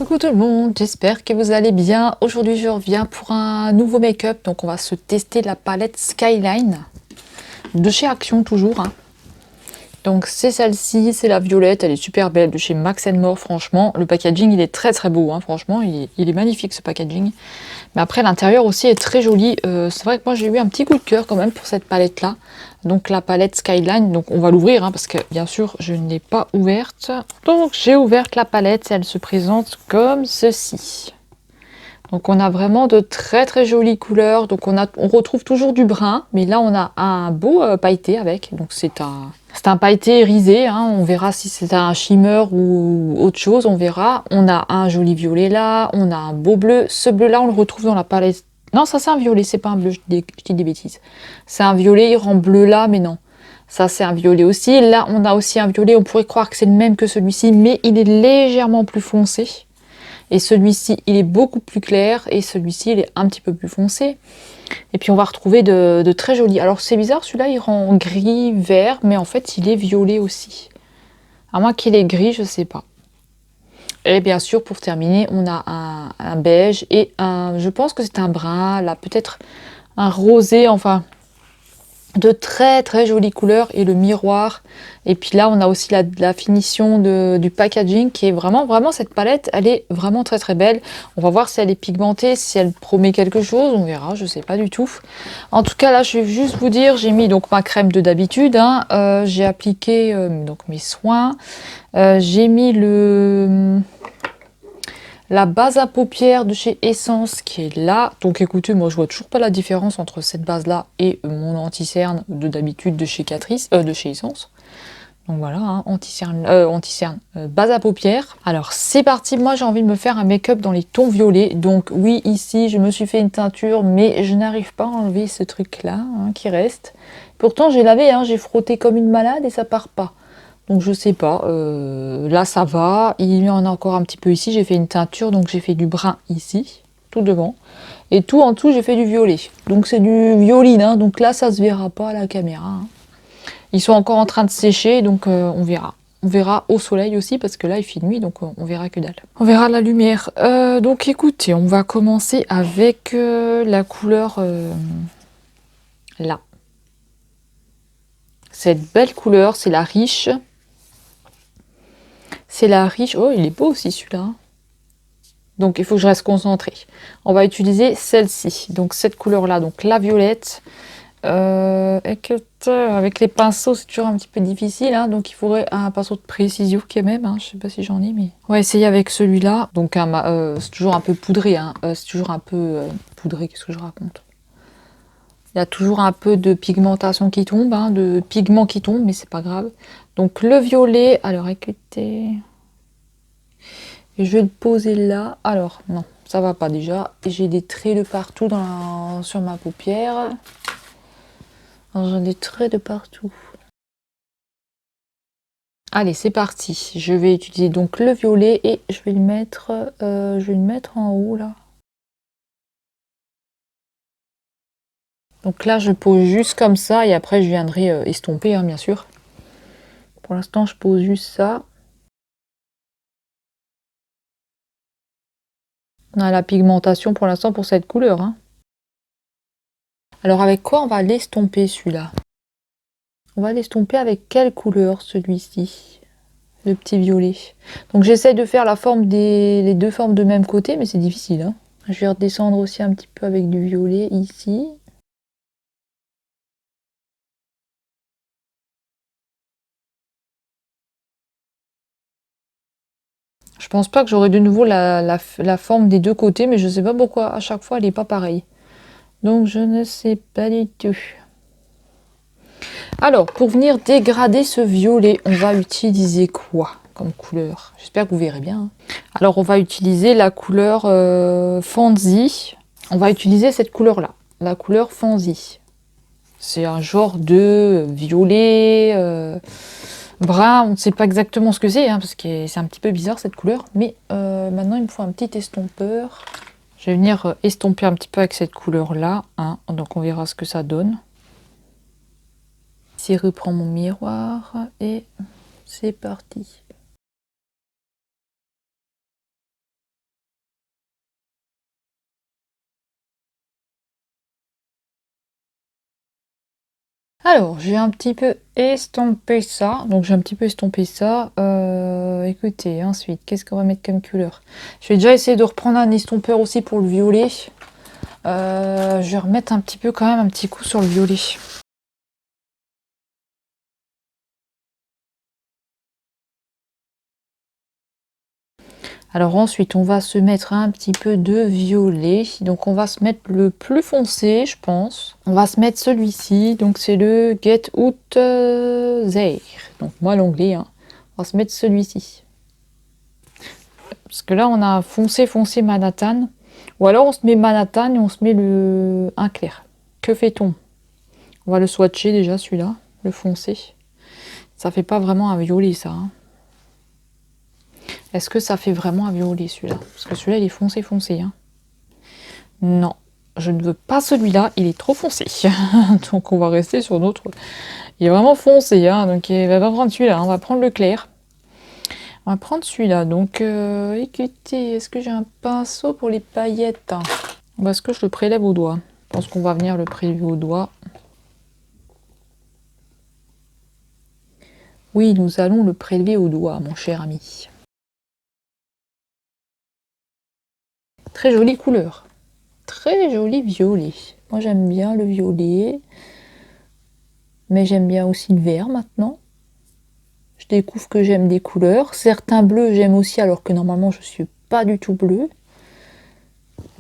Coucou tout le monde, j'espère que vous allez bien. Aujourd'hui je reviens pour un nouveau make-up, donc on va se tester la palette Skyline de chez Action toujours, hein. Donc c'est celle-ci, c'est la violette, elle est super belle, de chez Max More. Franchement le packaging il est très beau, hein. Franchement il est magnifique ce packaging. Mais après l'intérieur aussi est très joli. C'est vrai que moi j'ai eu un petit coup de cœur quand même pour cette palette là. Donc la palette Skyline, donc on va l'ouvrir, hein, parce que bien sûr je ne l'ai pas ouverte. Donc j'ai ouvert la palette et elle se présente comme ceci. Donc on a vraiment de très jolies couleurs. Donc on retrouve toujours du brun, mais là on a un beau pailleté avec. Donc c'est un pailleté irisé, hein. On verra si c'est un shimmer ou autre chose, on verra. On a un joli violet là, on a un beau bleu. Ce bleu là on le retrouve dans la palette. Non, ça c'est un violet, c'est pas un bleu, je dis des bêtises. C'est un violet, il rend bleu là, mais non. Ça c'est un violet aussi. Là on a aussi un violet, on pourrait croire que c'est le même que celui-ci, mais il est légèrement plus foncé. Et celui-ci, il est beaucoup plus clair. Et celui-ci, il est un petit peu plus foncé. Et puis, on va retrouver de très jolis. Alors, c'est bizarre, celui-là, il rend gris, vert. Mais en fait, il est violet aussi. À moins qu'il est gris, je sais pas. Et bien sûr, pour terminer, on a un beige et un... Je pense que c'est un brun. Là, peut-être un rosé. Enfin... de très jolies couleurs et le miroir. Et puis là on a aussi la finition du packaging qui est vraiment cette palette elle est vraiment très belle. On va voir si elle est pigmentée, si elle promet quelque chose, on verra, je sais pas du tout. En tout cas là je vais juste vous dire, j'ai mis donc ma crème de d'habitude, hein. J'ai appliqué donc mes soins, j'ai mis la base à paupières de chez Essence qui est là. Donc écoutez, moi je vois toujours pas la différence entre cette base là et mon anti-cerne de d'habitude de chez Catrice, de chez Essence. Donc voilà, hein, anti-cerne, base à paupières. Alors c'est parti, moi j'ai envie de me faire un make-up dans les tons violets. Donc oui, ici je me suis fait une teinture, mais je n'arrive pas à enlever ce truc là, hein, qui reste. Pourtant j'ai lavé, hein, j'ai frotté comme une malade et ça part pas. Donc je sais pas, là ça va, il y en a encore un petit peu ici, j'ai fait une teinture, donc j'ai fait du brun ici, tout devant, et tout en dessous j'ai fait du violet. Donc c'est du violine, hein, donc là ça se verra pas à la caméra, hein. Ils sont encore en train de sécher, donc on verra. On verra au soleil aussi, parce que là il fait nuit, donc on verra que dalle. On verra la lumière. Donc écoutez, on va commencer avec la couleur là. Cette belle couleur, c'est la riche. C'est la riche. Oh, il est beau aussi celui-là, hein. Donc il faut que je reste concentrée. On va utiliser celle-ci. Donc cette couleur-là, donc la violette. Avec les pinceaux, c'est toujours un petit peu difficile, hein. Donc il faudrait un pinceau de précision quand même, hein. Je sais pas si j'en ai, mais on va essayer avec celui-là. Donc c'est toujours un peu poudré, hein. C'est toujours un peu poudré. Qu'est-ce que je raconte? Il y a toujours un peu de pigmentation qui tombe, hein, de pigment qui tombe, mais c'est pas grave. Donc le violet, alors écoutez, je vais le poser là. Alors non, ça va pas déjà. J'ai des traits de partout sur ma paupière. J'en ai des traits de partout. Allez, c'est parti. Je vais utiliser donc le violet et je vais le mettre en haut là. Donc là, je pose juste comme ça et après je viendrai estomper, hein, bien sûr. Pour l'instant, je pose juste ça. On a la pigmentation pour l'instant pour cette couleur, hein. Alors avec quoi on va l'estomper celui-là? On va l'estomper avec quelle couleur celui-ci? Le petit violet. Donc j'essaie de faire la forme les deux formes de même côté, mais c'est difficile, hein. Je vais redescendre aussi un petit peu avec du violet ici. Je pense pas que j'aurai de nouveau la forme des deux côtés, mais je sais pas pourquoi à chaque fois elle n'est pas pareille. Donc je ne sais pas du tout. Alors pour venir dégrader ce violet, on va utiliser quoi comme couleur? J'espère que vous verrez bien, hein. Alors on va utiliser la couleur Fancy. On va utiliser cette couleur là, la couleur Fancy. C'est un genre de violet, brun, on ne sait pas exactement ce que c'est, hein, parce que c'est un petit peu bizarre cette couleur. Mais maintenant il me faut un petit estompeur. Je vais venir estomper un petit peu avec cette couleur là, hein, donc on verra ce que ça donne. Ici reprends mon miroir et c'est parti. Alors, j'ai un petit peu estompé ça. Donc, j'ai un petit peu estompé ça. Écoutez, ensuite, qu'est-ce qu'on va mettre comme couleur? Je vais déjà essayer de reprendre un estompeur aussi pour le violet. Je vais remettre un petit peu quand même un petit coup sur le violet. Alors ensuite, on va se mettre un petit peu de violet. Donc on va se mettre le plus foncé, je pense. On va se mettre celui-ci. Donc c'est le Get Out There. Donc moi l'anglais, hein. On va se mettre celui-ci. Parce que là, on a foncé, foncé Manhattan. Ou alors on se met Manhattan et on se met un clair. Que fait-on? On va le swatcher déjà, celui-là. Le foncé. Ça fait pas vraiment un violet, ça. Hein. Est-ce que ça fait vraiment un violet, celui-là? Parce que celui-là, il est foncé, foncé. Hein. Non, je ne veux pas celui-là, il est trop foncé. Donc on va rester sur notre... Il est vraiment foncé, hein, donc on va pas prendre celui-là, on va prendre le clair. On va prendre celui-là, donc écoutez, est-ce que j'ai un pinceau pour les paillettes? Ou est-ce que je le prélève au doigt? Je pense qu'on va venir le prélever au doigt. Oui, nous allons le prélever au doigt, mon cher ami. Très jolie couleur. Très joli violet. Moi j'aime bien le violet. Mais j'aime bien aussi le vert maintenant. Je découvre que j'aime des couleurs. Certains bleus j'aime aussi alors que normalement je suis pas du tout bleu.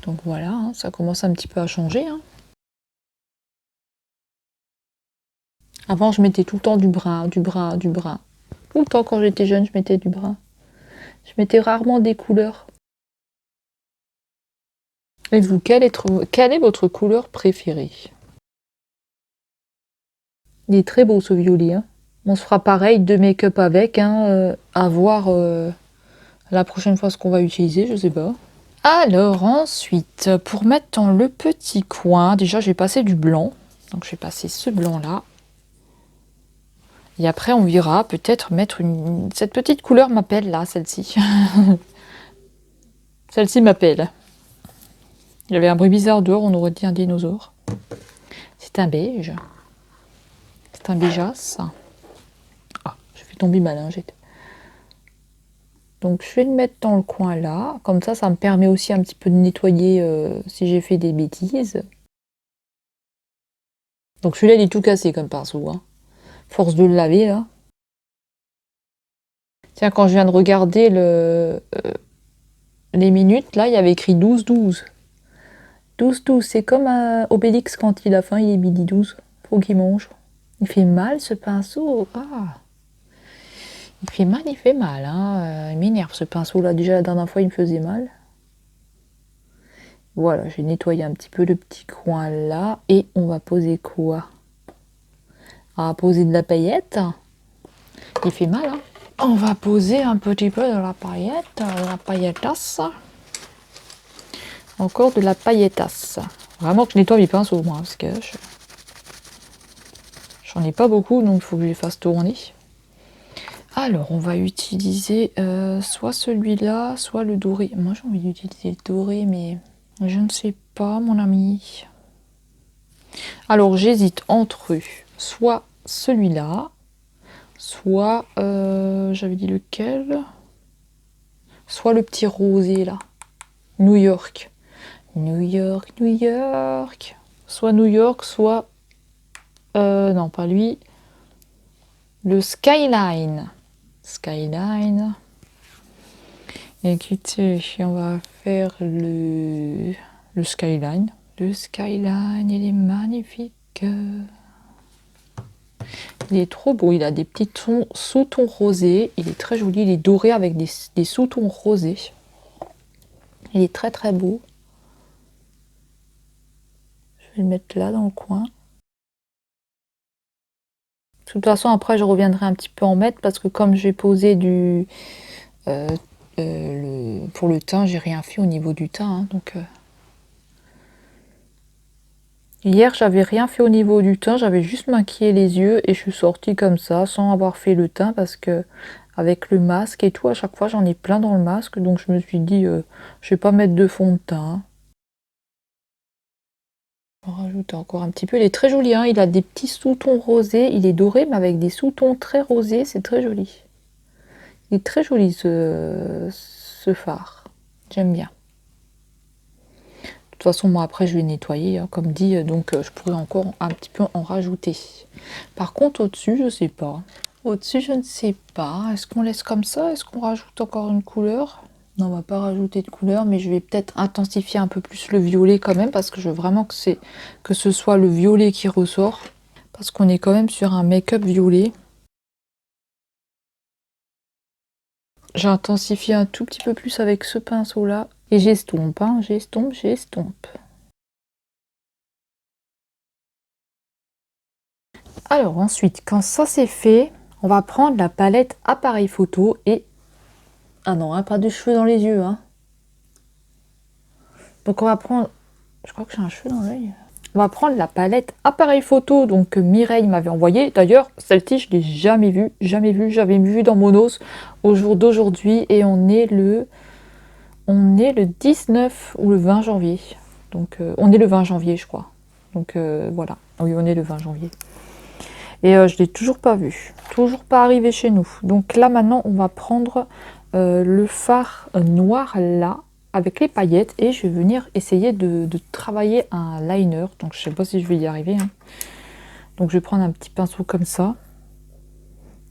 Donc voilà, hein, ça commence un petit peu à changer. Hein. Avant je mettais tout le temps du brun, du brun, du brun. Tout le temps quand j'étais jeune je mettais du brun. Je mettais rarement des couleurs. Et vous, quelle est votre couleur préférée? Il est très beau ce violet. Hein. On se fera pareil de make-up avec, hein, à voir la prochaine fois ce qu'on va utiliser, je sais pas. Alors ensuite, pour mettre dans le petit coin, déjà je vais passer du blanc. Donc je vais passer ce blanc là. Et après on verra peut-être mettre une... Cette petite couleur m'appelle là, celle-ci. Celle-ci m'appelle. Il y avait un bruit bizarre dehors, on aurait dit un dinosaure. C'est un beige. C'est un béjasse. Ah, je fais tomber ma lingette. Donc je vais le mettre dans le coin là. Comme ça me permet aussi un petit peu de nettoyer si j'ai fait des bêtises. Donc celui-là il est tout cassé comme pinceau. Hein. Force de le laver là. Tiens, quand je viens de regarder les minutes, là, il y avait écrit 12-12. 12-12, c'est comme Obélix quand il a faim, il est midi 12. Faut qu'il mange. Il fait mal ce pinceau. Ah, il fait mal, il fait mal. Hein. Il m'énerve ce pinceau-là. Déjà, la dernière fois, il me faisait mal. Voilà, j'ai nettoyé un petit peu le petit coin là. Et on va poser quoi? On va poser de la paillette. Il fait mal, hein. On va poser un petit peu de la paillettasse. Encore de la paillettasse. Vraiment que je nettoie mes pinceaux, moi, parce que j'en ai pas beaucoup, donc il faut que je les fasse tourner. Alors, on va utiliser soit celui-là, soit le doré. Moi, j'ai envie d'utiliser le doré, mais je ne sais pas, mon ami. Alors, j'hésite entre eux. Soit celui-là, soit, j'avais dit lequel? Soit le petit rosé, là. New York. New York, New York. Soit New York, soit... non, pas lui. Le Skyline. Skyline. Écoutez, on va faire le Skyline. Le Skyline, il est magnifique. Il est trop beau. Il a des petits sous-tons rosés. Il est très joli. Il est doré avec des sous-tons rosés. Il est très très beau. Je vais le mettre là dans le coin. De toute façon, après, je reviendrai un petit peu en mettre parce que comme j'ai posé pour le teint, j'ai rien fait au niveau du teint. Hein, donc, hier, j'avais rien fait au niveau du teint, j'avais juste maquillé les yeux et je suis sortie comme ça, sans avoir fait le teint parce que avec le masque et tout, à chaque fois, j'en ai plein dans le masque. Donc, je me suis dit, je vais pas mettre de fond de teint. Je vais en rajouter encore un petit peu. Il est très joli, hein. Il a des petits sous-tons rosés. Il est doré, mais avec des sous-tons très rosés. C'est très joli. Il est très joli ce phare. J'aime bien. De toute façon, moi après je vais nettoyer, hein, comme dit, donc je pourrais encore un petit peu en rajouter. Par contre, au-dessus, je sais pas. Au-dessus, je ne sais pas. Est-ce qu'on laisse comme ça? Est-ce qu'on rajoute encore une couleur? Non, on va pas rajouter de couleur, mais je vais peut-être intensifier un peu plus le violet quand même, parce que je veux vraiment que ce soit le violet qui ressort. Parce qu'on est quand même sur un make-up violet. J'intensifie un tout petit peu plus avec ce pinceau-là. Et j'estompe, hein, j'estompe, j'estompe. Alors ensuite, quand ça c'est fait, on va prendre la palette appareil photo et... Ah non, hein, pas de cheveux dans les yeux. Hein. Donc on va prendre... Je crois que j'ai un cheveu dans l'œil. On va prendre la palette appareil photo donc que Mireille m'avait envoyée. D'ailleurs, celle-ci, je ne l'ai jamais vue. Jamais vue. J'avais vu dans mon os au jour d'aujourd'hui. Et on est le 19 ou le 20 janvier. Donc on est le 20 janvier, je crois. Donc voilà. Oui, on est le 20 janvier. Et je ne l'ai toujours pas vu. Toujours pas arrivé chez nous. Donc là, maintenant, on va prendre le fard noir là, avec les paillettes. Et je vais venir essayer de travailler un liner. Donc je ne sais pas si je vais y arriver. Hein. Donc je vais prendre un petit pinceau comme ça.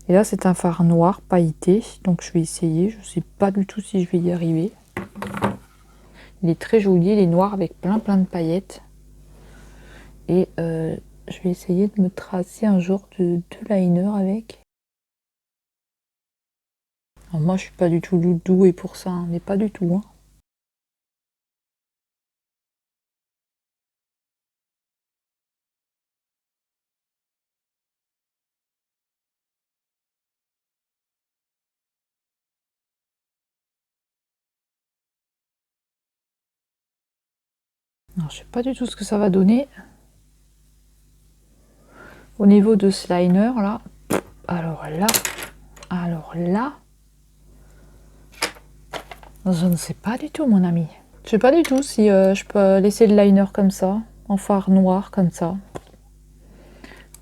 Et là, c'est un fard noir pailleté. Donc je vais essayer. Je ne sais pas du tout si je vais y arriver. Il est très joli. Il est noir avec plein de paillettes. Et... je vais essayer de me tracer un genre de liner avec. Alors moi, je suis pas du tout douée pour ça, hein, mais pas du tout. Hein. Alors, je sais pas du tout ce que ça va donner. Au niveau de ce liner, là. Alors là. Je ne sais pas du tout, mon ami. Je sais pas du tout si je peux laisser le liner comme ça, en fard noir comme ça.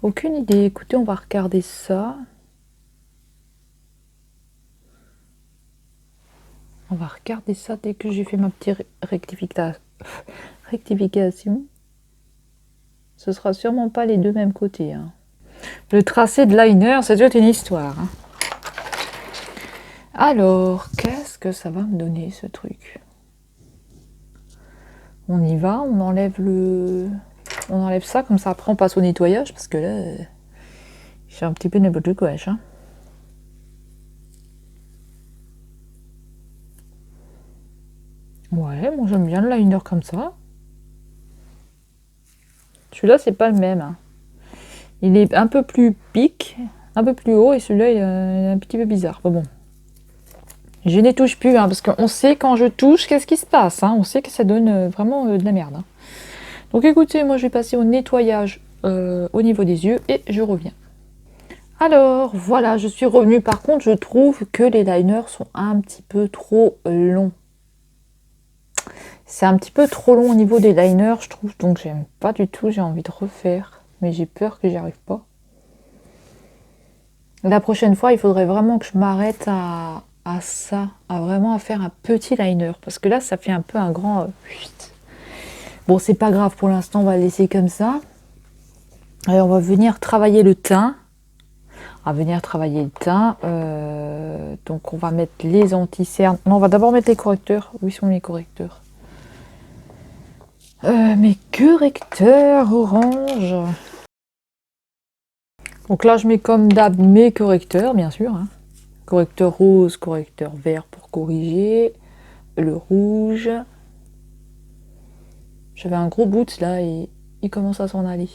Aucune idée. Écoutez, on va regarder ça. On va regarder ça dès que j'ai fait ma petite rectification. Ce sera sûrement pas les deux mêmes côtés. Hein. Le tracé de liner, c'est toute une histoire. Hein. Alors, qu'est-ce que ça va me donner ce truc? On y va, on enlève ça, comme ça après on passe au nettoyage, parce que là, j'ai un petit peu n'importe quoi. Hein. Ouais, moi j'aime bien le liner comme ça. Celui-là, c'est pas le même. Hein. Il est un peu plus pique, un peu plus haut, et celui-là, il est un petit peu bizarre. Bon. Je n'y touche plus, hein, parce qu'on sait quand je touche, qu'est-ce qui se passe. Hein. On sait que ça donne vraiment de la merde. Hein. Donc écoutez, moi je vais passer au nettoyage au niveau des yeux et je reviens. Alors voilà, je suis revenue. Par contre, je trouve que les liners sont un petit peu trop longs. C'est un petit peu trop long au niveau des liners, je trouve. Donc j'aime pas du tout, j'ai envie de refaire. Mais j'ai peur que j'y arrive pas. La prochaine fois, il faudrait vraiment que je m'arrête à ça, à faire un petit liner. Parce que là, ça fait un peu un grand... Bon, c'est pas grave pour l'instant, on va le laisser comme ça. Et on va venir travailler le teint. Donc on va mettre les anti-cernes. Non, on va d'abord mettre les correcteurs. Où sont mes correcteurs? Mes correcteurs orange. Donc là, je mets comme d'hab mes correcteurs, bien sûr. Hein. Correcteur rose, correcteur vert pour corriger. Le rouge. J'avais un gros bout là et il commence à s'en aller.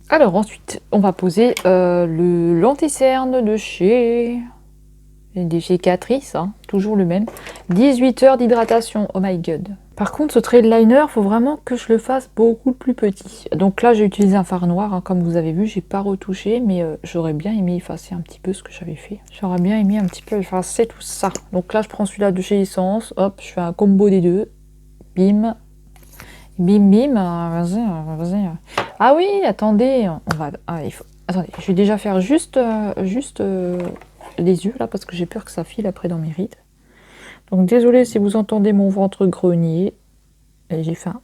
Alors ensuite, on va poser le l'anti-cerne de chez Catrice, hein, toujours le même. 18 heures d'hydratation, oh my god. Par contre, ce trait de liner, il faut vraiment que je le fasse beaucoup plus petit. Donc là, j'ai utilisé un fard noir, hein, comme vous avez vu, j'ai pas retouché, mais j'aurais bien aimé effacer un petit peu ce que j'avais fait. J'aurais bien aimé un petit peu effacer tout ça. Donc là, je prends celui-là de chez Essence, hop, je fais un combo des deux, bim. Bim bim, vas-y, vas-y. Ah oui, attendez, on va... Ah, il faut... Attendez, je vais déjà faire juste les yeux là, parce que j'ai peur que ça file après dans mes rides. Donc désolé si vous entendez mon ventre grogner. Et j'ai faim.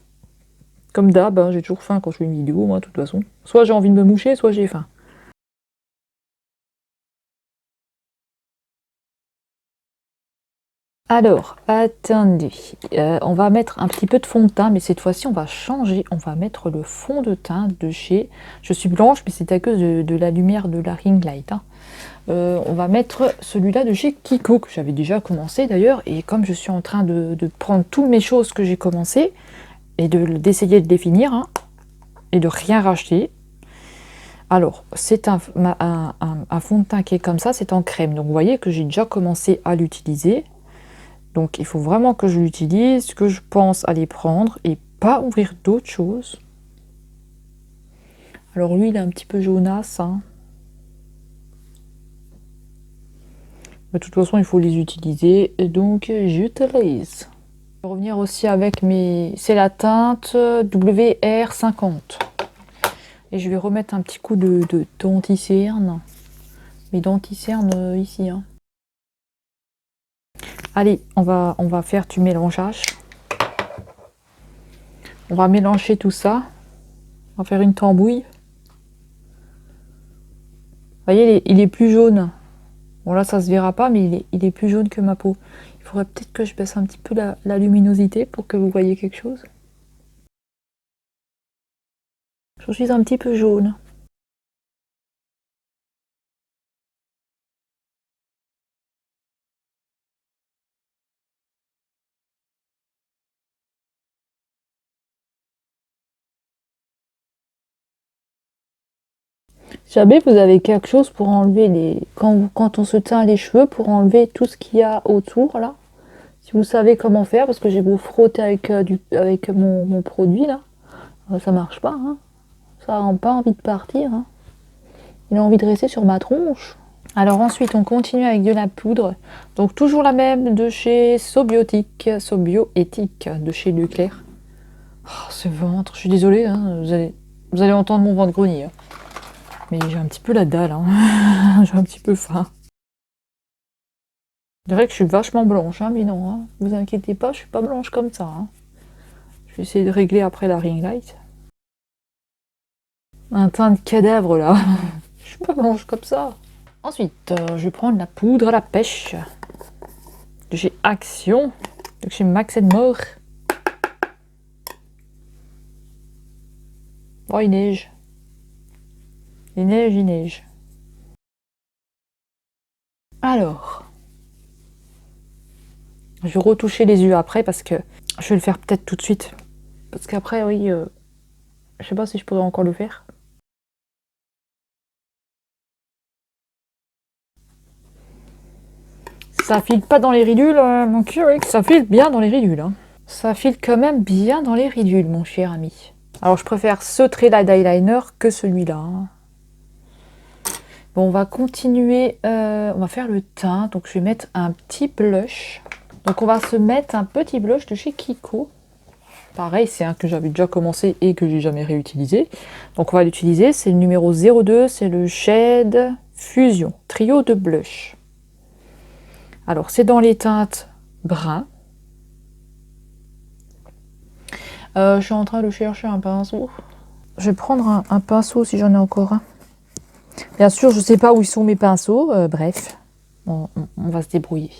Comme d'hab, hein, j'ai toujours faim quand je fais une vidéo, moi, de toute façon. Soit j'ai envie de me moucher, soit j'ai faim. Alors, attendez, on va mettre un petit peu de fond de teint, mais cette fois-ci, on va changer. On va mettre le fond de teint de chez... Je suis blanche, mais c'est à cause de la lumière de la ring light. Hein. On va mettre celui-là de chez Kiko, que j'avais déjà commencé d'ailleurs. Et comme je suis en train de prendre toutes mes choses que j'ai commencé, et d'essayer de les finir, hein, et de rien racheter. Alors, c'est un fond de teint qui est comme ça, c'est en crème. Donc, vous voyez que j'ai déjà commencé à l'utiliser. Donc, il faut vraiment que je l'utilise, que je pense à les prendre et pas ouvrir d'autres choses. Alors, lui, il est un petit peu jaunasse. Hein. De toute façon, il faut les utiliser. Et donc, j'utilise. Je vais revenir aussi avec mes... C'est la teinte WR50. Et je vais remettre un petit coup de denticerne. Mes denticerne ici. Hein. Allez, on va faire du mélangeage. On va mélanger tout ça. On va faire une tambouille. Vous voyez, il est plus jaune. Bon là, ça se verra pas, mais il est plus jaune que ma peau. Il faudrait peut-être que je baisse un petit peu la luminosité pour que vous voyez quelque chose. Je suis un petit peu jaune. Si jamais vous avez quelque chose pour enlever les... Quand on se teint les cheveux, pour enlever tout ce qu'il y a autour, là. Si vous savez comment faire, parce que j'ai beau frotter avec mon produit, là. Ça marche pas, hein. Ça n'a pas envie de partir, hein. Il a envie de rester sur ma tronche. Alors ensuite, on continue avec de la poudre. Donc toujours la même de chez Sobiotique, Sobioéthique, de chez Leclerc. Oh, ce ventre, je suis désolée, hein, vous allez entendre mon ventre grogner. Hein. Mais j'ai un petit peu la dalle, hein. J'ai un petit peu faim. Je dirais que je suis vachement blanche, hein, mais non, hein. Vous inquiétez pas, je suis pas blanche comme ça. Hein. Je vais essayer de régler après la ring light. Un teint de cadavre là. Je suis pas blanche comme ça. Ensuite, je vais prendre la poudre à la pêche de chez Action, de chez Max More. Oh, il neige. Il neige, il neige. Alors, je vais retoucher les yeux après parce que je vais le faire peut-être tout de suite. Parce qu'après, oui, je sais pas si je pourrais encore le faire. Ça file pas dans les ridules, mon cul, oui, ça file bien dans les ridules. Hein. Ça file quand même bien dans les ridules, mon cher ami. Alors, je préfère ce trait là d'eyeliner que celui-là. Hein. Bon, on va continuer, on va faire le teint. Donc, je vais mettre un petit blush. Donc, on va se mettre un petit blush de chez Kiko. Pareil, c'est un que j'avais déjà commencé et que j'ai jamais réutilisé. Donc, on va l'utiliser. C'est le numéro 02, c'est le Shade Fusion, trio de blush. Alors, c'est dans les teintes brun. Je suis en train de chercher un pinceau. Je vais prendre un pinceau si j'en ai encore un. Bien sûr, je ne sais pas où ils sont mes pinceaux. Bref, on va se débrouiller.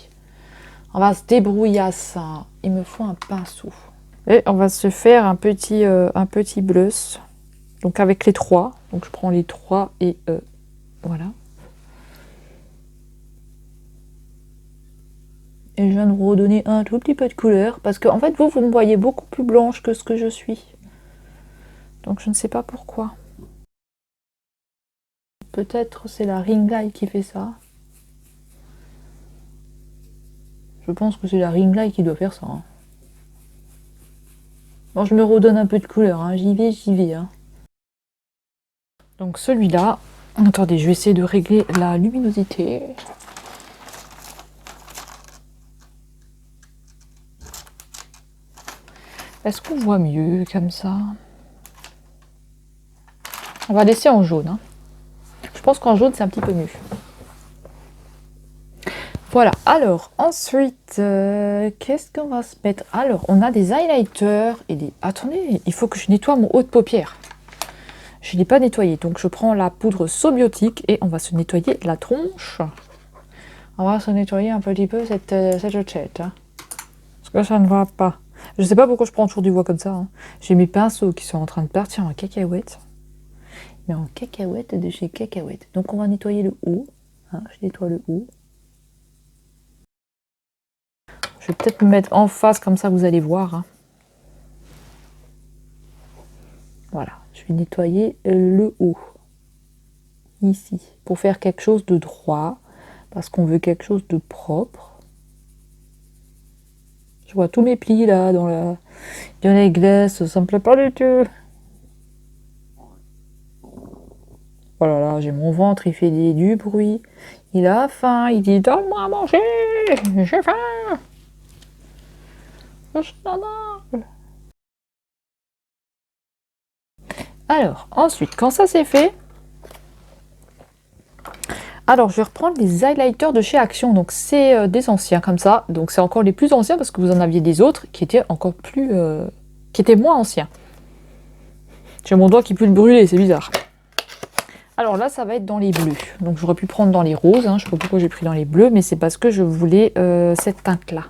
On va se débrouiller à ça. Il me faut un pinceau. Et on va se faire un petit blush. Donc avec les trois. Donc je prends les trois et voilà. Et je viens de vous redonner un tout petit peu de couleur. Parce que en fait, vous me voyez beaucoup plus blanche que ce que je suis. Donc je ne sais pas pourquoi. Peut-être c'est la ring light qui fait ça. Je pense que c'est la ring light qui doit faire ça. Hein. Bon, je me redonne un peu de couleur. Hein. J'y vais. Hein. Donc celui-là. Attendez, je vais essayer de régler la luminosité. Est-ce qu'on voit mieux comme ça? On va laisser en jaune. Hein. Je pense qu'en jaune, c'est un petit peu mieux. Voilà. Alors, ensuite, qu'est-ce qu'on va se mettre? Alors, on a des highlighters et des... Attendez, il faut que je nettoie mon haut de paupière. Je ne l'ai pas nettoyé. Donc, je prends la poudre Sobiotique et on va se nettoyer la tronche. On va se nettoyer un petit peu cette chaussette. Hein. Parce que ça ne va pas. Je ne sais pas pourquoi je prends toujours du bois comme ça. Hein. J'ai mes pinceaux qui sont en train de partir en cacahuète. Mais en cacahuète de chez Cacahuète. Donc on va nettoyer le haut. Hein, je nettoie le haut. Je vais peut-être me mettre en face comme ça vous allez voir. Hein. Voilà, je vais nettoyer le haut. Ici. Pour faire quelque chose de droit. Parce qu'on veut quelque chose de propre. Je vois tous mes plis là dans la glace. Ça me plaît pas du tout. Oh là là, j'ai mon ventre, il fait du bruit. Il a faim, il dit donne-moi à manger, j'ai faim. Alors, ensuite, quand ça c'est fait, alors je vais reprendre les highlighters de chez Action. Donc c'est des anciens comme ça. Donc c'est encore les plus anciens parce que vous en aviez des autres qui étaient encore plus, qui étaient moins anciens. J'ai mon doigt qui peut le brûler, c'est bizarre. Alors là, ça va être dans les bleus. Donc j'aurais pu prendre dans les roses. Hein. Je ne sais pas pourquoi j'ai pris dans les bleus, mais c'est parce que je voulais cette teinte-là.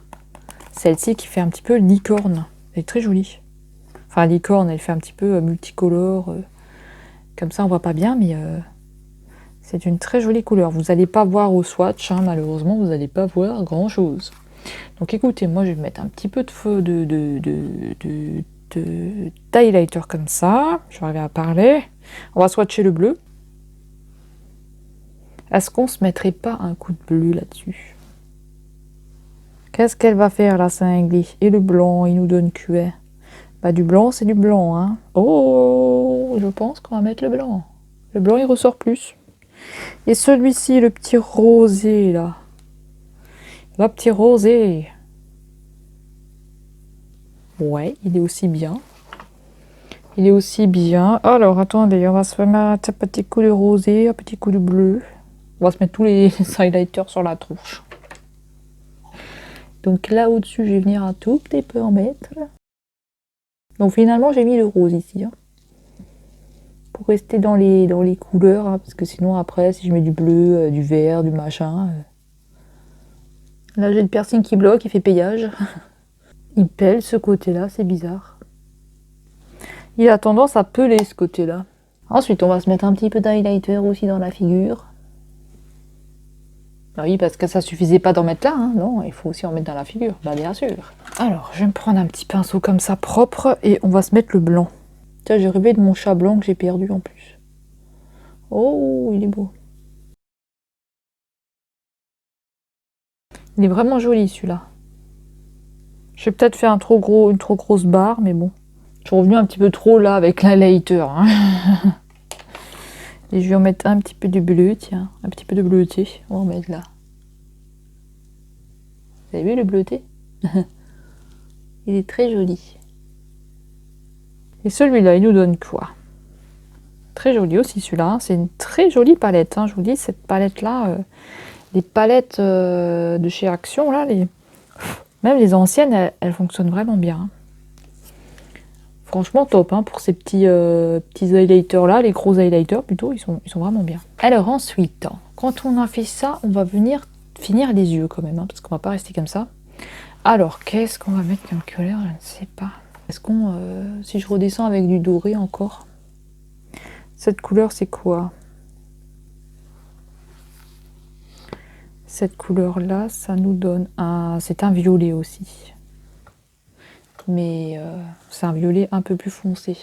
Celle-ci qui fait un petit peu licorne. Elle est très jolie. Enfin, licorne, elle fait un petit peu multicolore. Comme ça, on voit pas bien, mais c'est une très jolie couleur. Vous n'allez pas voir au swatch, hein, malheureusement, vous n'allez pas voir grand-chose. Donc écoutez, moi, je vais mettre un petit peu de feu d'highlighter comme ça. Je vais arriver à parler. On va swatcher le bleu. Est-ce qu'on se mettrait pas un coup de bleu là-dessus? Qu'est-ce qu'elle va faire, la cinglée? Et le blanc, il nous donne quoi? Bah, du blanc, c'est du blanc, hein. Oh, je pense qu'on va mettre le blanc. Le blanc, il ressort plus. Et celui-ci, le petit rosé, là. Le petit rosé. Ouais, il est aussi bien. Il est aussi bien. Alors, attendez, on va se mettre un petit coup de rosé, un petit coup de bleu. On va se mettre tous les highlighters sur la tronche. Donc là, au-dessus, je vais venir un tout petit peu en mettre. Donc finalement, j'ai mis le rose ici. Hein, pour rester dans les couleurs. Hein, parce que sinon, après, si je mets du bleu, du vert, du machin... Là, j'ai le piercing qui bloque, il fait payage. Il pèle ce côté-là, c'est bizarre. Il a tendance à peler ce côté-là. Ensuite, on va se mettre un petit peu d'highlighter aussi dans la figure. Ah oui, parce que ça suffisait pas d'en mettre là, hein. Non, il faut aussi en mettre dans la figure, bah bien sûr. Alors, je vais me prendre un petit pinceau comme ça propre et on va se mettre le blanc. Tiens, j'ai rêvé de mon chat blanc que j'ai perdu en plus. Oh, il est beau. Il est vraiment joli celui-là. J'ai peut-être fait une trop grosse barre, mais bon. Je suis revenue un petit peu trop là avec l'highlighter. Hein. Et je vais en mettre un petit peu de bleu, tiens. Un petit peu de bleuté. On va en mettre là. Vous avez vu le bleuté? Il est très joli. Et celui-là, il nous donne quoi? Très joli aussi celui-là. C'est une très jolie palette. Hein. Je vous dis, cette palette-là, les palettes de chez Action, là, même les anciennes, elles fonctionnent vraiment bien. Hein. Franchement top hein, pour ces petits highlighters là, les gros highlighters plutôt, ils sont vraiment bien. Alors ensuite, quand on a fait ça, on va venir finir les yeux quand même, hein, parce qu'on va pas rester comme ça. Alors, qu'est-ce qu'on va mettre comme couleur? Je ne sais pas. Est-ce qu'on, si je redescends avec du doré encore, cette couleur c'est quoi? Cette couleur là, ça nous donne un, c'est un violet aussi. Mais c'est un violet un peu plus foncé.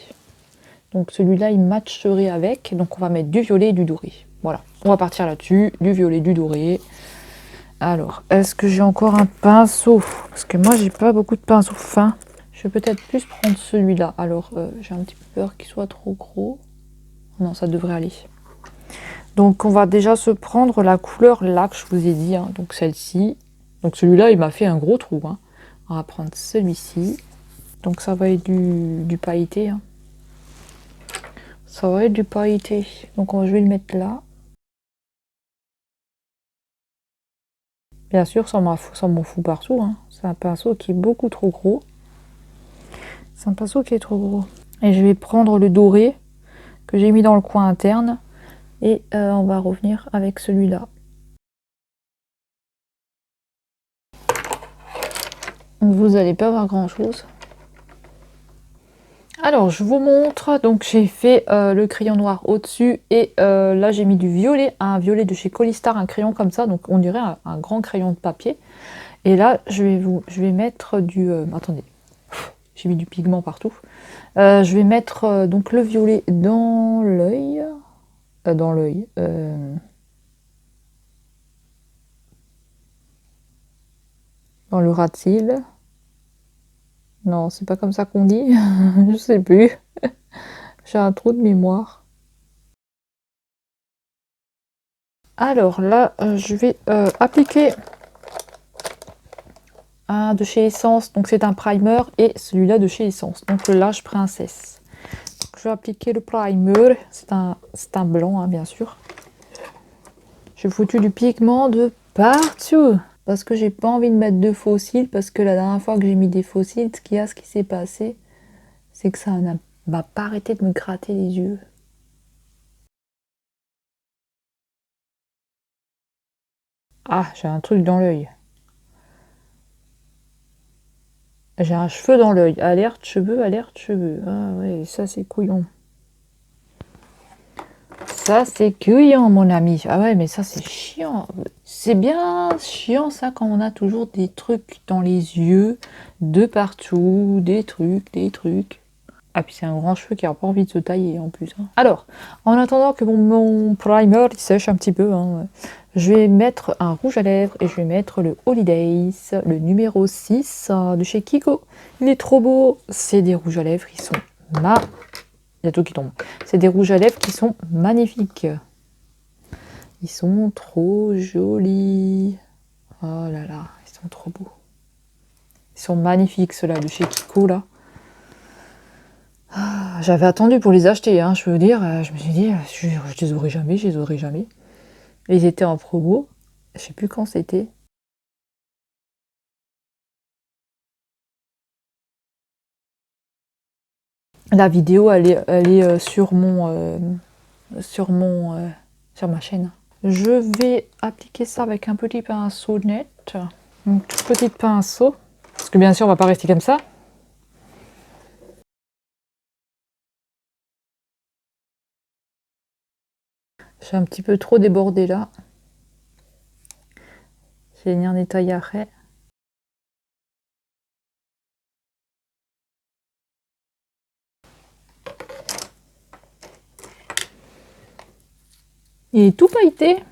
Donc celui-là, il matcherait avec. Donc on va mettre du violet et du doré. Voilà, on va partir là-dessus. Du violet, du doré. Alors, est-ce que j'ai encore un pinceau? Parce que moi, j'ai pas beaucoup de pinceaux fins. Je vais peut-être plus prendre celui-là. Alors, j'ai un petit peu peur qu'il soit trop gros. Non, ça devrait aller. Donc on va déjà se prendre la couleur là que je vous ai dit. Hein, donc celle-ci. Donc celui-là, il m'a fait un gros trou. Hein. On va prendre celui-ci. Donc ça va être du pailleté. Hein. Ça va être du pailleté. Donc je vais le mettre là. Bien sûr, ça m'en fout partout. Hein. C'est un pinceau qui est beaucoup trop gros. C'est un pinceau qui est trop gros. Et je vais prendre le doré que j'ai mis dans le coin interne. Et on va revenir avec celui-là. Vous n'allez pas voir grand chose. Alors je vous montre, donc j'ai fait le crayon noir au dessus et là j'ai mis du violet, un violet de chez Colistar, un crayon comme ça, donc on dirait un grand crayon de papier. Et là je vais mettre du... attendez, j'ai mis du pigment partout. Je vais mettre donc le violet dans l'œil, dans le ras de cils. Non, c'est pas comme ça qu'on dit, je sais plus. J'ai un trou de mémoire. Alors là, je vais appliquer un de chez Essence, donc c'est un primer, et celui-là de chez Essence, donc le Lâche Princesse. Donc, je vais appliquer le primer, c'est un blanc, hein, bien sûr. J'ai foutu du pigment de partout, parce que j'ai pas envie de mettre de faux cils, parce que la dernière fois que j'ai mis des faux cils, ce qui s'est passé, c'est que ça m'a pas arrêté de me gratter les yeux. Ah, j'ai un truc dans l'œil. J'ai un cheveu dans l'œil. Alerte cheveux, alerte cheveux. Ah ouais, ça c'est couillon. Ça c'est couillon, mon ami. Ah ouais, mais ça c'est chiant. C'est bien chiant ça quand on a toujours des trucs dans les yeux, de partout, des trucs. Ah puis c'est un grand cheveu qui a pas envie de se tailler en plus. Hein. Alors, en attendant que mon primer il sèche un petit peu, hein, je vais mettre un rouge à lèvres et je vais mettre le Holidays, le numéro 6 de chez Kiko. Il est trop beau. C'est des rouges à lèvres, ils sont il y a tout qui tombe. C'est des rouges à lèvres qui sont magnifiques. Ils sont trop jolis. Oh là là, ils sont trop beaux. Ils sont magnifiques ceux-là de chez Kiko là. Ah, j'avais attendu pour les acheter, hein, je veux dire. Je me suis dit, je les aurai jamais, je les aurai jamais. Et ils étaient en promo. Je sais plus quand c'était. La vidéo, elle est sur ma chaîne. Je vais appliquer ça avec un petit pinceau net. Un tout petit pinceau. Parce que bien sûr, on va pas rester comme ça. J'ai un petit peu trop débordé là. J'ai mis un nettoyare. Il est tout pailleté.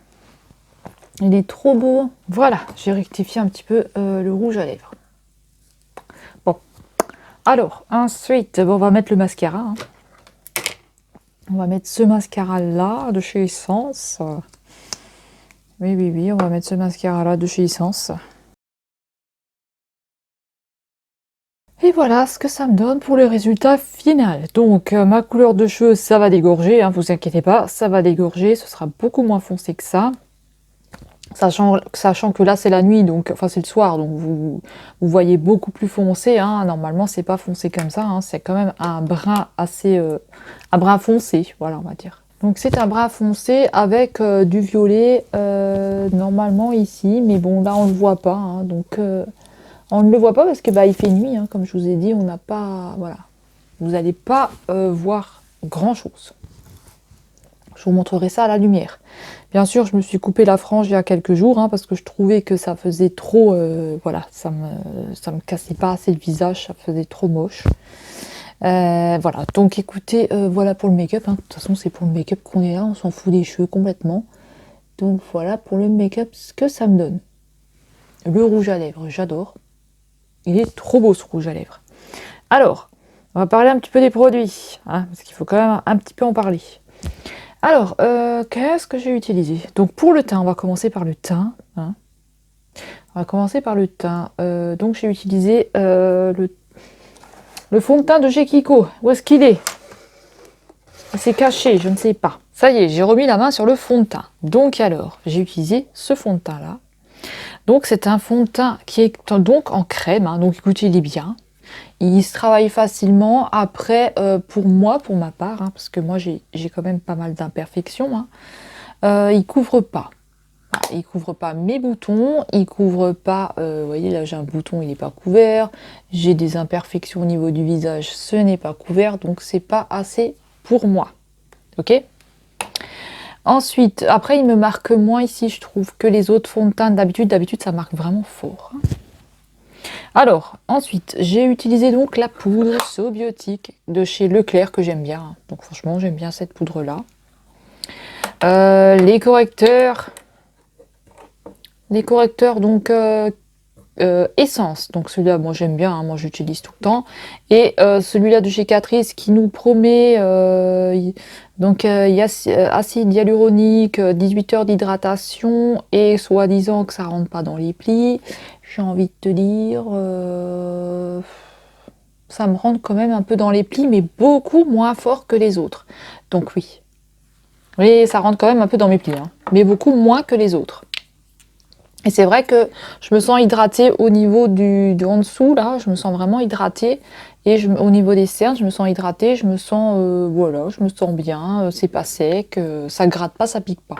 Il est trop beau. Voilà, j'ai rectifié un petit peu le rouge à lèvres. Bon. Alors, ensuite, bon, on va mettre le mascara. Hein. On va mettre ce mascara-là de chez Essence. Oui, on va mettre ce mascara-là de chez Essence. Et voilà ce que ça me donne pour le résultat final. Donc, ma couleur de cheveux, ça va dégorger, hein, vous inquiétez pas, ça va dégorger, ce sera beaucoup moins foncé que ça. Sachant que là c'est la nuit, donc enfin c'est le soir, donc vous voyez beaucoup plus foncé. Hein. Normalement c'est pas foncé comme ça, hein. C'est quand même un brun assez, un brun foncé, voilà on va dire. Donc c'est un brun foncé avec du violet normalement ici, mais bon là on le voit pas, hein. Donc on ne le voit pas parce que bah il fait nuit, hein. Comme je vous ai dit, on n'a pas, voilà, vous n'allez pas voir grand chose. Je vous montrerai ça à la lumière. Bien sûr, je me suis coupé la frange il y a quelques jours, hein, parce que je trouvais que ça faisait trop... voilà, ça me cassait pas assez le visage, ça faisait trop moche. Voilà, donc écoutez, voilà pour le make-up. Hein. De toute façon, c'est pour le make-up qu'on est là, on s'en fout des cheveux complètement. Donc voilà pour le make-up, ce que ça me donne. Le rouge à lèvres, j'adore. Il est trop beau ce rouge à lèvres. Alors, on va parler un petit peu des produits, hein, parce qu'il faut quand même un petit peu en parler. Alors, qu'est-ce que j'ai utilisé? Donc pour le teint, on va commencer par le teint. Hein. On va commencer par le teint. Donc j'ai utilisé Le fond de teint de chez Kiko, où est-ce qu'il est? Il s'est caché, je ne sais pas. Ça y est, j'ai remis la main sur le fond de teint. Donc alors, j'ai utilisé ce fond de teint là. Donc c'est un fond de teint qui est donc en crème, hein, donc écoutez, il est bien. Il se travaille facilement. Après, pour moi, pour ma part, hein, parce que moi j'ai quand même pas mal d'imperfections, hein, il couvre pas. Voilà, il couvre pas mes boutons, il couvre pas, vous voyez là j'ai un bouton, il n'est pas couvert. J'ai des imperfections au niveau du visage, ce n'est pas couvert, donc c'est pas assez pour moi. Ok? Ensuite, après, il me marque moins ici, je trouve, que les autres fonds de teint d'habitude. D'habitude, ça marque vraiment fort. Alors, ensuite, j'ai utilisé donc la poudre Sobiotique de chez Leclerc que j'aime bien. Donc, franchement, j'aime bien cette poudre-là. Les correcteurs, donc essence. Donc celui-là, moi j'aime bien, hein, moi j'utilise tout le temps. Et celui-là de chez Catrice qui nous promet donc acide hyaluronique, 18 heures d'hydratation et soi-disant que ça rentre pas dans les plis. J'ai envie de te dire, ça me rentre quand même un peu dans les plis, mais beaucoup moins fort que les autres. Donc oui. Oui, ça rentre quand même un peu dans mes plis, hein, mais beaucoup moins que les autres. Et c'est vrai que je me sens hydratée au niveau du en dessous, là, je me sens vraiment hydratée. Et au niveau des cernes, je me sens hydratée, je me sens, voilà, je me sens bien, c'est pas sec, ça gratte pas, ça pique pas.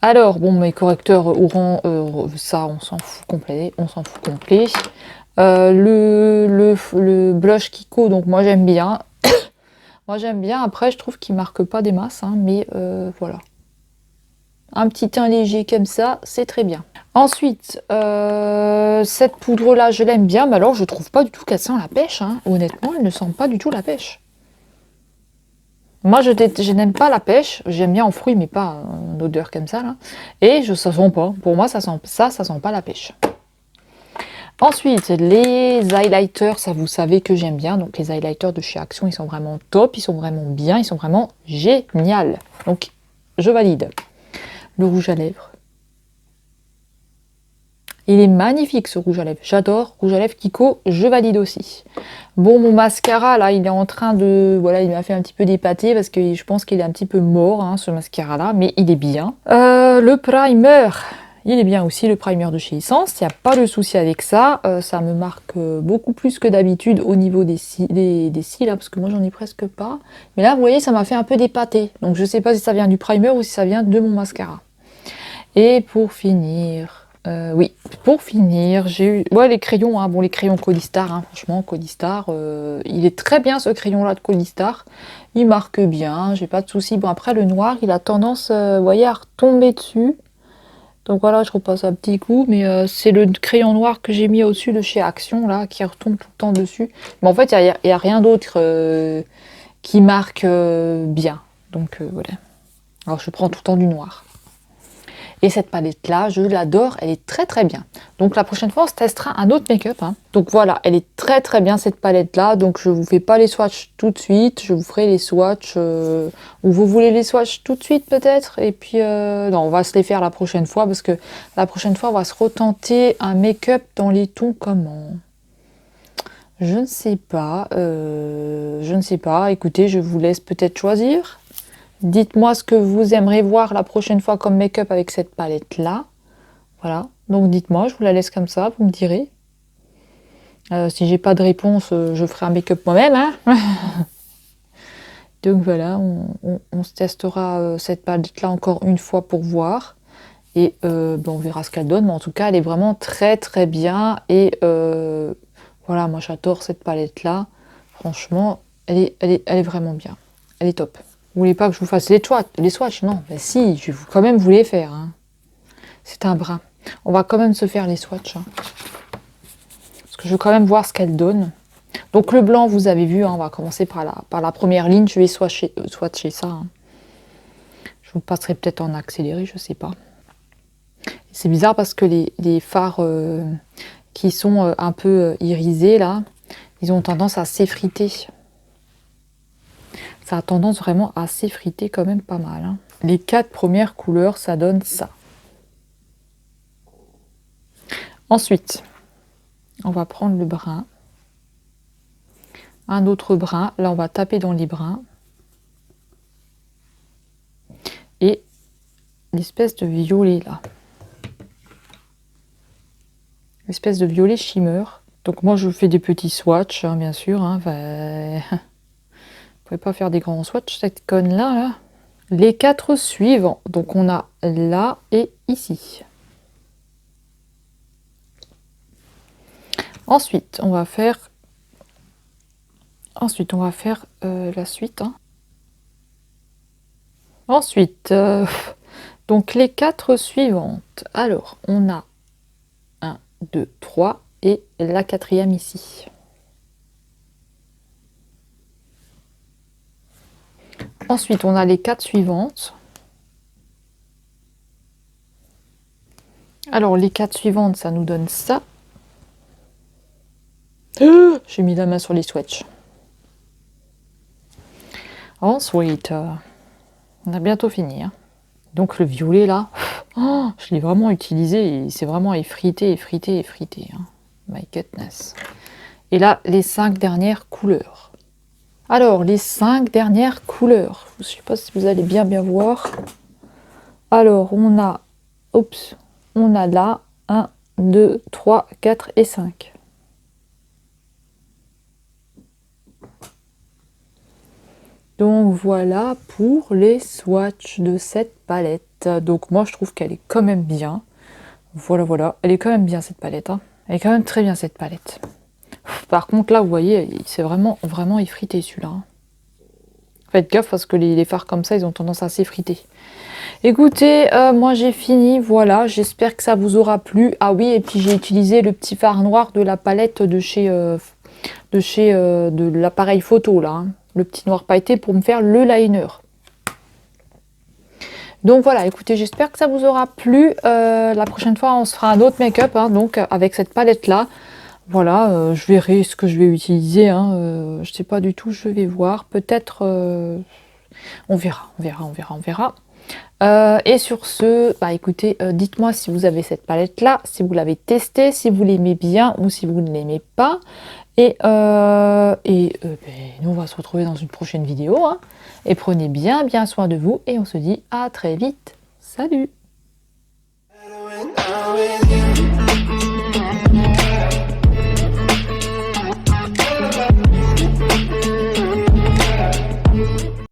Alors, bon, mes correcteurs orange, ça, on s'en fout complet, le blush Kiko, donc moi j'aime bien. Moi j'aime bien, après je trouve qu'il marque pas des masses, hein, mais voilà. Un petit teint léger comme ça, c'est très bien. Ensuite, cette poudre-là, je l'aime bien, mais alors je trouve pas du tout qu'elle sent la pêche. Hein. Honnêtement, elle ne sent pas du tout la pêche. Moi, je n'aime pas la pêche. J'aime bien en fruits, mais pas en odeur comme ça. Là. Et ça sent pas. Pour moi, ça sent pas la pêche. Ensuite, les highlighters, ça vous savez que j'aime bien. Donc les highlighters de chez Action, ils sont vraiment top, ils sont vraiment bien, ils sont vraiment géniaux. Donc, je valide. Le rouge à lèvres. Il est magnifique ce rouge à lèvres. J'adore. Rouge à lèvres Kiko, je valide aussi. Bon, mon mascara, là, il est en train de... Voilà, il m'a fait un petit peu d'épater parce que je pense qu'il est un petit peu mort, hein, ce mascara-là. Mais il est bien. Le primer, il est bien aussi, le primer de chez Essence. Il n'y a pas de souci avec ça. Ça me marque beaucoup plus que d'habitude au niveau des cils, là, parce que moi, j'en ai presque pas. Mais là, vous voyez, ça m'a fait un peu d'épater. Donc, je ne sais pas si ça vient du primer ou si ça vient de mon mascara. Et pour finir, pour finir, j'ai eu les crayons, hein, bon les crayons Codistar, hein, franchement Codistar, il est très bien ce crayon là de Codistar, il marque bien, j'ai pas de soucis. Bon après le noir, il a tendance, vous voyez, à retomber dessus. Donc voilà, je repasse un petit coup, mais c'est le crayon noir que j'ai mis au-dessus de chez Action là, qui retombe tout le temps dessus. Mais en fait, il y a rien d'autre qui marque bien. Donc voilà. Alors je prends tout le temps du noir. Et cette palette là, je l'adore, elle est très très bien. Donc la prochaine fois, on se testera un autre make-up. Hein. Donc voilà, elle est très très bien cette palette là. Donc je vous fais pas les swatchs tout de suite, je vous ferai les swatchs où vous voulez les swatchs tout de suite peut-être. Et puis non, on va se les faire la prochaine fois parce que la prochaine fois, on va se retenter un make-up dans les tons comment? Je ne sais pas, Écoutez, je vous laisse peut-être choisir. Dites-moi ce que vous aimeriez voir la prochaine fois comme make-up avec cette palette-là. Voilà, donc dites-moi, je vous la laisse comme ça, vous me direz. Si j'ai pas de réponse, je ferai un make-up moi-même. Hein. Donc voilà, on se testera cette palette-là encore une fois pour voir. Et on verra ce qu'elle donne. Mais en tout cas, elle est vraiment très très bien. Et voilà, moi j'adore cette palette-là. Franchement, elle est vraiment bien. Elle est top. Vous voulez pas que je vous fasse les swatchs? Non, mais si, je vais quand même vous les faire. Hein. C'est un brin. On va quand même se faire les swatchs. Hein. Parce que je veux quand même voir ce qu'elle donne. Donc le blanc, vous avez vu, hein, on va commencer par la première ligne. Je vais swatcher ça. Hein. Je vous passerai peut-être en accéléré, je sais pas. C'est bizarre parce que les fards qui sont un peu irisés, là, ils ont tendance à s'effriter. Ça a tendance vraiment à s'effriter quand même pas mal. Hein. Les 4 premières couleurs, ça donne ça. Ensuite, on va prendre le brun. un autre brun. Là, on va taper dans les bruns. Et l'espèce de violet là. L'espèce de violet shimmer. Donc moi, je fais des petits swatchs, hein, bien sûr. Hein, vous pouvez pas faire des grands swatchs, cette conne-là. Là. Les 4 suivants. Donc on a là et ici. Ensuite, on va faire la suite. Hein. Ensuite, donc les 4 suivantes. Alors, on a 1, 2, 3 et la 4e ici. Ensuite, on a les 4 suivantes. Alors, les 4 suivantes, ça nous donne ça. J'ai mis la main sur les swatchs. Ensuite, on a bientôt fini. Hein. Donc, le violet, là, je l'ai vraiment utilisé. C'est vraiment effrité. Hein. My goodness. Et là, les 5 dernières couleurs. Alors, les 5 dernières couleurs. Je ne sais pas si vous allez bien voir. Alors, on a là 1, 2, 3, 4 et 5. Donc, voilà pour les swatchs de cette palette. Donc, moi, je trouve qu'elle est quand même bien. Voilà. Elle est quand même bien, cette palette. Hein. Elle est quand même très bien, cette palette. Par contre, là, vous voyez, c'est vraiment effrité, celui-là. Hein. Faites gaffe parce que les fards comme ça, ils ont tendance à s'effriter. Écoutez, moi j'ai fini, voilà, j'espère que ça vous aura plu. Ah oui, et puis j'ai utilisé le petit fard noir de la palette de l'appareil photo là, hein, le petit noir pailleté pour me faire le liner. Donc voilà, écoutez, j'espère que ça vous aura plu. La prochaine fois, on se fera un autre make-up, hein, donc avec cette palette là. Voilà, je verrai ce que je vais utiliser, hein, je sais pas du tout, je vais voir, peut-être, on verra. Et sur ce, bah écoutez, dites-moi si vous avez cette palette là, si vous l'avez testée, si vous l'aimez bien ou si vous ne l'aimez pas. Et nous on va se retrouver dans une prochaine vidéo. Hein. Et prenez bien soin de vous et on se dit à très vite. Salut!